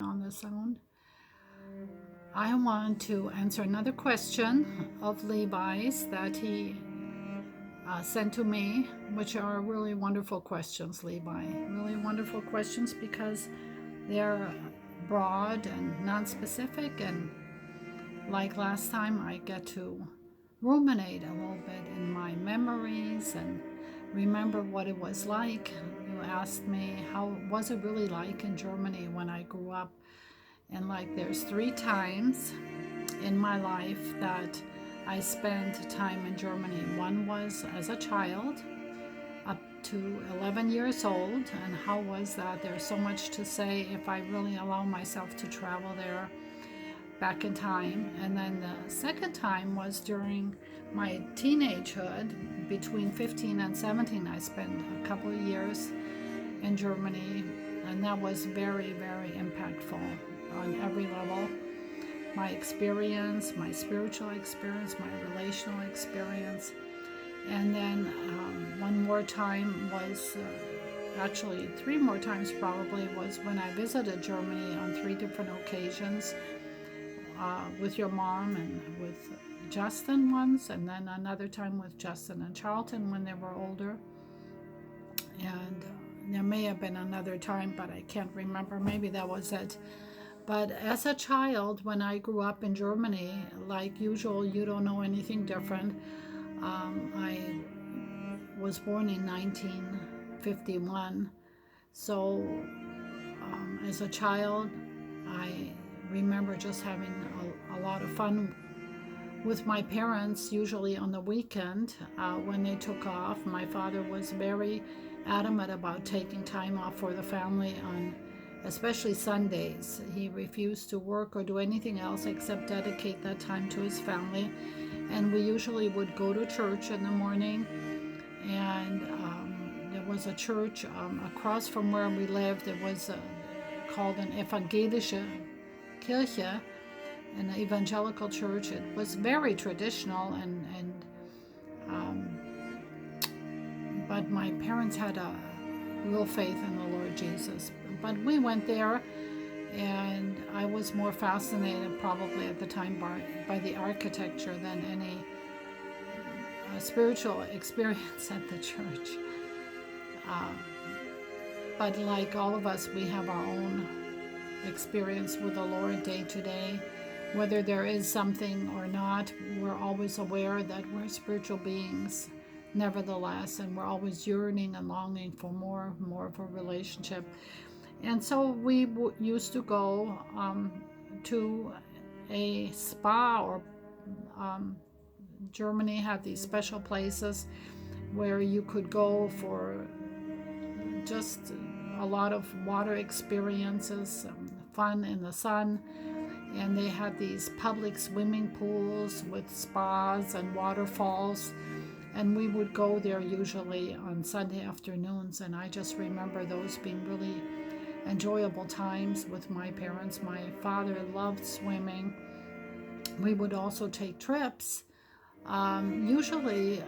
on the sound. I want to answer another question of Levi's that he sent to me, which are really wonderful questions, Levi. Really wonderful questions because they're broad and non-specific, and like last time, I get to ruminate a little bit in my memories and remember what it was like. You asked me how was it really like in Germany when I grew up, and like there's three times in my life that I spent time in Germany. One was as a child, up to 11 years old, and how was that? There's so much to say if I really allow myself to travel there back in time. And then the second time was during my teenagehood, between 15 and 17. I spent a couple of years in Germany, and that was very, very impactful on every level. My experience, my spiritual experience, my relational experience. And then one more time was actually three more times probably was when I visited Germany on three different occasions with your mom and with Justin once, and then another time with Justin and Charlton when they were older. And there may have been another time, but I can't remember. Maybe that was it. But as a child, when I grew up in Germany, like usual, you don't know anything different. I was born in 1951. So as a child, I remember just having a lot of fun with my parents, usually on the weekend when they took off. My father was very adamant about taking time off for the family on especially Sundays. He refused to work or do anything else except dedicate that time to his family. And we usually would go to church in the morning, and there was a church across from where we lived. It was called an evangelische Kirche, an evangelical church. It was very traditional, but my parents had a real faith in the Lord Jesus. But we went there, and I was more fascinated probably at the time by the architecture than any spiritual experience at the church. But like all of us, we have our own experience with the Lord day to day. Whether there is something or not, we're always aware that we're spiritual beings nevertheless, and we're always yearning and longing for more of a relationship. And so we used to go to a spa, or Germany had these special places where you could go for just a lot of water experiences, fun in the sun. And they had these public swimming pools with spas and waterfalls. And we would go there usually on Sunday afternoons. And I just remember those being really enjoyable times with my parents. My father loved swimming. We would also take trips. Usually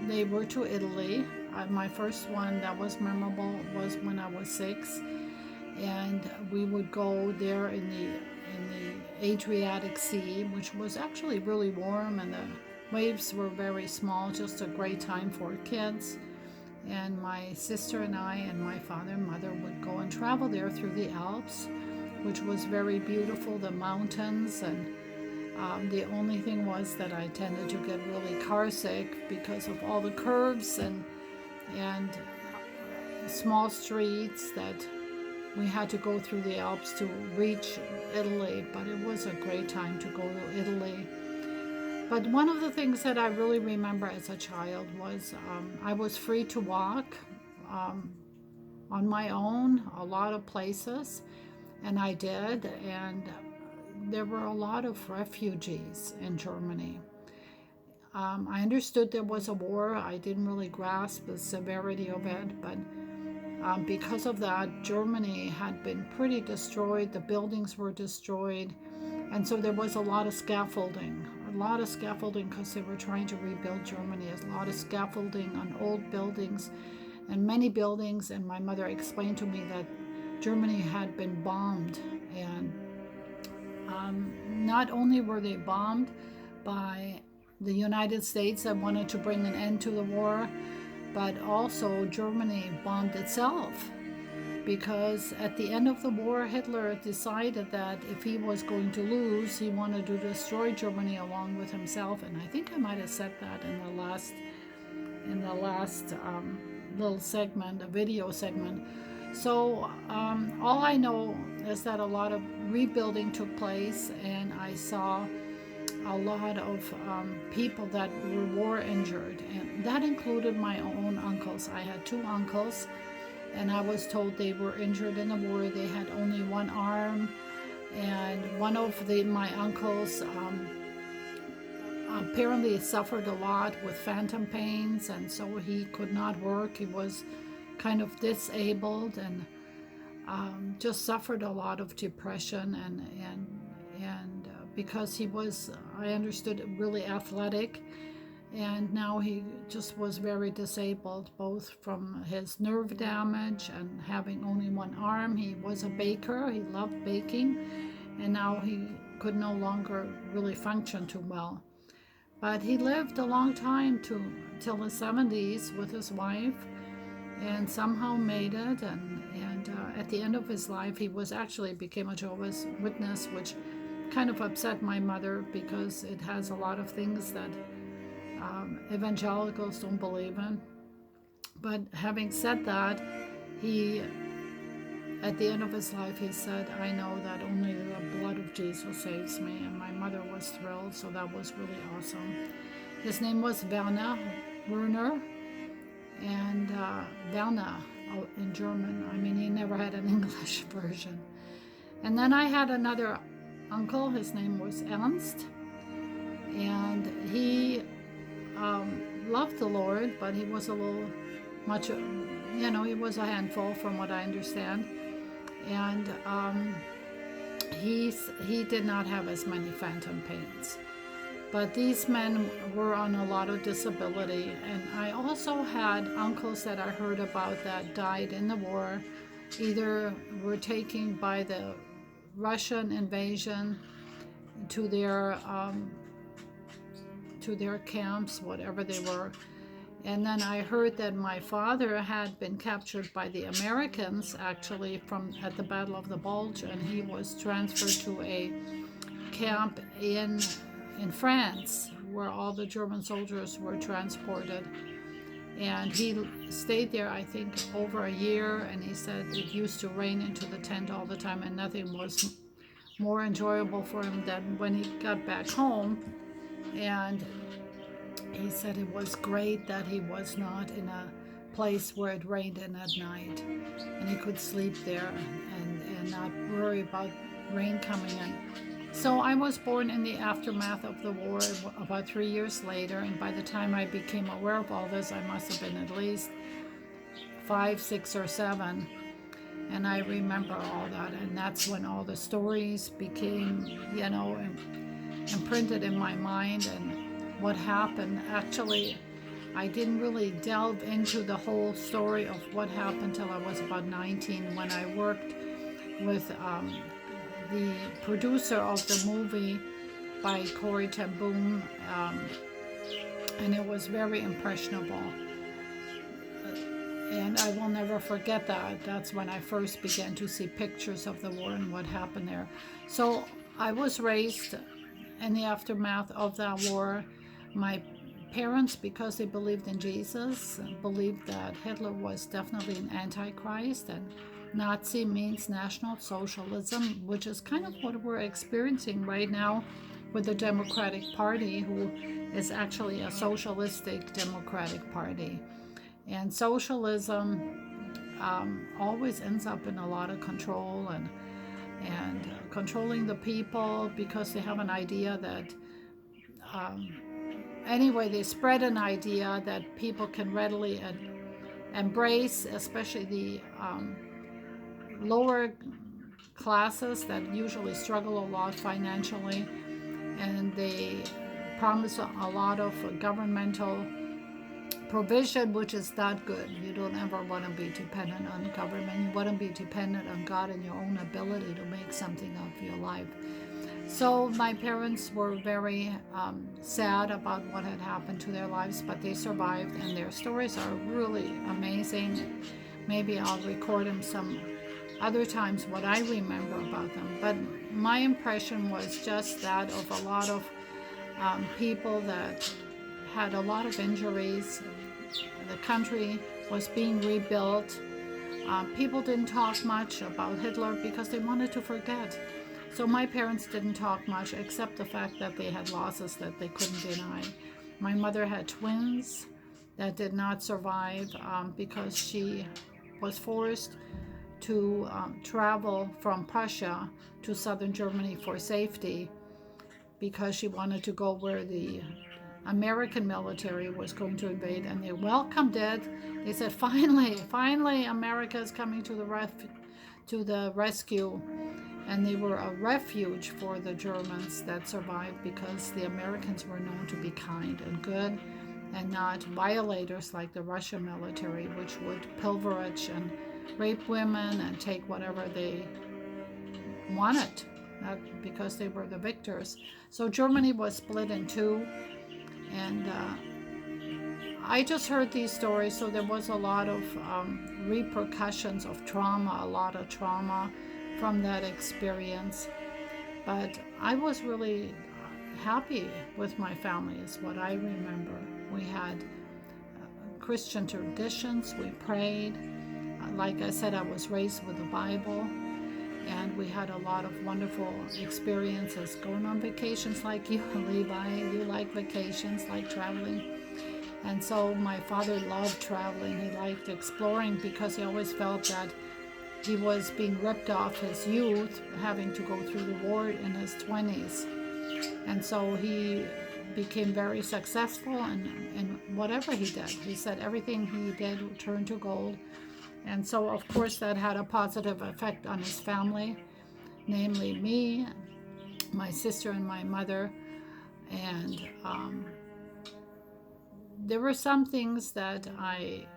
they were to Italy. My first one that was memorable was when I was 6. And we would go there in the Adriatic Sea, which was actually really warm, and the waves were very small, just a great time for kids. And my sister and I and my father and mother would go and travel there through the Alps, which was very beautiful, the mountains. And the only thing was that I tended to get really car sick because of all the curves and small streets that we had to go through the Alps to reach Italy. But it was a great time to go to Italy. But one of the things that I really remember as a child was I was free to walk on my own a lot of places, and I did. And there were a lot of refugees in Germany. I understood there was a war. I didn't really grasp the severity of it, but because of that, Germany had been pretty destroyed. The buildings were destroyed. And so there was a lot of scaffolding because they were trying to rebuild Germany. A lot of scaffolding on old buildings and many buildings. And my mother explained to me that Germany had been bombed And not only were they bombed by the United States that wanted to bring an end to the war, but also Germany bombed itself, because at the end of the war, Hitler decided that if he was going to lose, he wanted to destroy Germany along with himself. And I think I might have said that in the last little segment, a video segment. So all I know is that a lot of rebuilding took place, and I saw a lot of people that were war injured, and that included my own uncles. I had two uncles, and I was told they were injured in the war. They had only one arm, and one of my uncles apparently suffered a lot with phantom pains, and so he could not work. He was kind of disabled, and just suffered a lot of depression, and because he was, I understood, really athletic, and now he just was very disabled, both from his nerve damage and having only one arm. He was a baker, he loved baking, and now he could no longer really function too well. But he lived a long time till the 70s with his wife, and somehow made it. And at the end of his life, he actually became a Jehovah's Witness, which kind of upset my mother, because it has a lot of things that evangelicals don't believe in. But having said that, at the end of his life, he said, "I know that only the blood of Jesus saves me," and my mother was thrilled, so that was really awesome. His name was Werner, and Werner in German. I mean, he never had an English version. And then I had another uncle. His name was Ernst, and he loved the Lord, but he was a little much, he was a handful from what I understand. And he did not have as many phantom pains. But these men were on a lot of disability. And I also had uncles that I heard about that died in the war, either were taken by the Russian invasion to their camps, whatever they were. And then I heard that my father had been captured by the Americans, actually, at the Battle of the Bulge, and he was transferred to a camp in France, where all the German soldiers were transported. And he stayed there, I think, over a year, and he said it used to rain into the tent all the time, and nothing was more enjoyable for him than when he got back home. And he said it was great that he was not in a place where it rained in at night, and he could sleep there and not worry about rain coming in. So I was born in the aftermath of the war, about 3 years later, and by the time I became aware of all this, I must have been at least 5, 6, or 7. And I remember all that, and that's when all the stories became, imprinted in my mind, and what happened. Actually, I didn't really delve into the whole story of what happened till I was about 19, when I worked with the producer of the movie by Corrie ten Boom, and it was very impressionable. And I will never forget that. That's when I first began to see pictures of the war and what happened there. So I was raised in the aftermath of that war. My parents, because they believed in Jesus, believed that Hitler was definitely an antichrist, and Nazi means National Socialism, which is kind of what we're experiencing right now with the Democratic Party, who is actually a socialistic Democratic Party. And socialism always ends up in a lot of control and controlling the people, because they have an idea that anyway, they spread an idea that people can readily embrace, especially the lower classes that usually struggle a lot financially, and they promise a lot of governmental provision, which is not good. You don't ever want to be dependent on government. You want to be dependent on God and your own ability to make something of your life. So my parents were very sad about what had happened to their lives, but they survived, and their stories are really amazing. Maybe I'll record them some other times, what I remember about them. But my impression was just that of a lot of people that had a lot of injuries. The country was being rebuilt. People didn't talk much about Hitler because they wanted to forget. So my parents didn't talk much, except the fact that they had losses that they couldn't deny. My mother had twins that did not survive because she was forced to travel from Prussia to southern Germany for safety, because she wanted to go where the American military was going to invade, and they welcomed it. They said, finally America is coming to the rescue. And they were a refuge for the Germans that survived, because the Americans were known to be kind and good and not violators like the Russian military, which would pillage and rape women and take whatever they wanted, not because they were the victors. So Germany was split in two, and I just heard these stories, so there was a lot of repercussions of trauma, a lot of trauma from that experience. But I was really happy with my family, is what I remember. We had Christian traditions, we prayed. Like I said, I was raised with the Bible, and we had a lot of wonderful experiences going on vacations like you, Levi. You like vacations, like traveling. And so my father loved traveling. He liked exploring, because he always felt that he was being ripped off his youth, having to go through the war in his 20s. And so he became very successful in whatever he did. He said everything he did turned to gold. And so, of course, that had a positive effect on his family, namely me, my sister, and my mother. And there were some things that I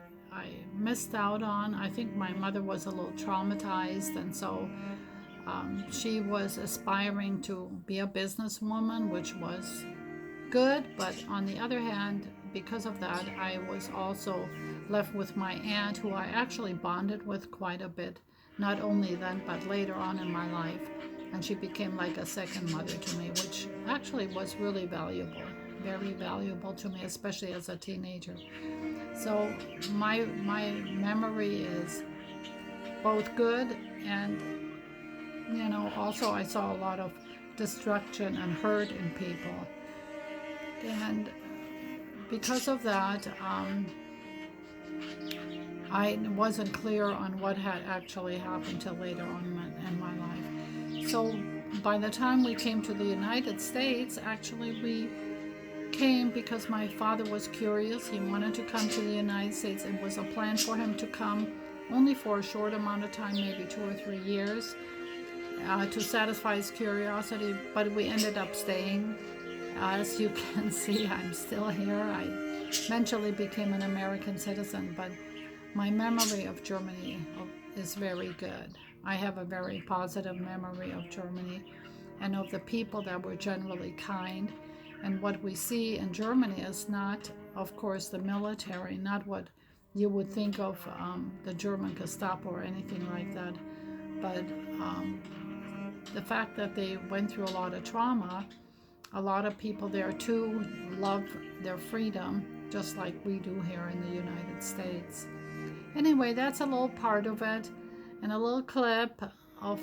missed out on. I think my mother was a little traumatized, and so she was aspiring to be a businesswoman, which was good. But on the other hand, because of that, I was also left with my aunt, who I actually bonded with quite a bit, not only then, but later on in my life. And she became like a second mother to me, which actually was really valuable, very valuable to me, especially as a teenager. So my memory is both good, and also I saw a lot of destruction and hurt in people. And because of that, I wasn't clear on what had actually happened till later on in my life. So by the time we came to the United States, actually we came because my father was curious. He wanted to come to the United States. It was a plan for him to come only for a short amount of time, maybe 2 or 3 years, to satisfy his curiosity, but we ended up staying. As you can see, I'm still here. I eventually became an American citizen, but my memory of Germany is very good. I have a very positive memory of Germany and of the people that were generally kind. And what we see in Germany is not, of course, the military, not what you would think of the German Gestapo or anything like that, but the fact that they went through a lot of trauma. A lot of people there too love their freedom, just like we do here in the United States. Anyway, that's a little part of it, and a little clip of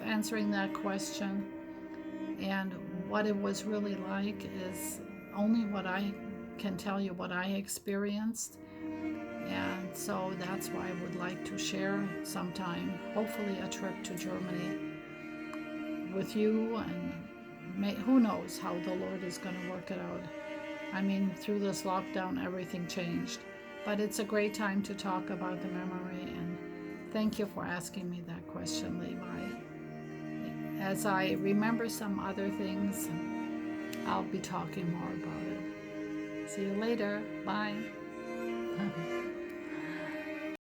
answering that question. And what it was really like is only what I can tell you, what I experienced. And so that's why I would like to share sometime, hopefully a trip to Germany with you, and who knows how the Lord is going to work it out. I mean, through this lockdown, everything changed. But it's a great time to talk about the memory, and thank you for asking me that question, Levi. As I remember some other things, I'll be talking more about it. See you later. Bye.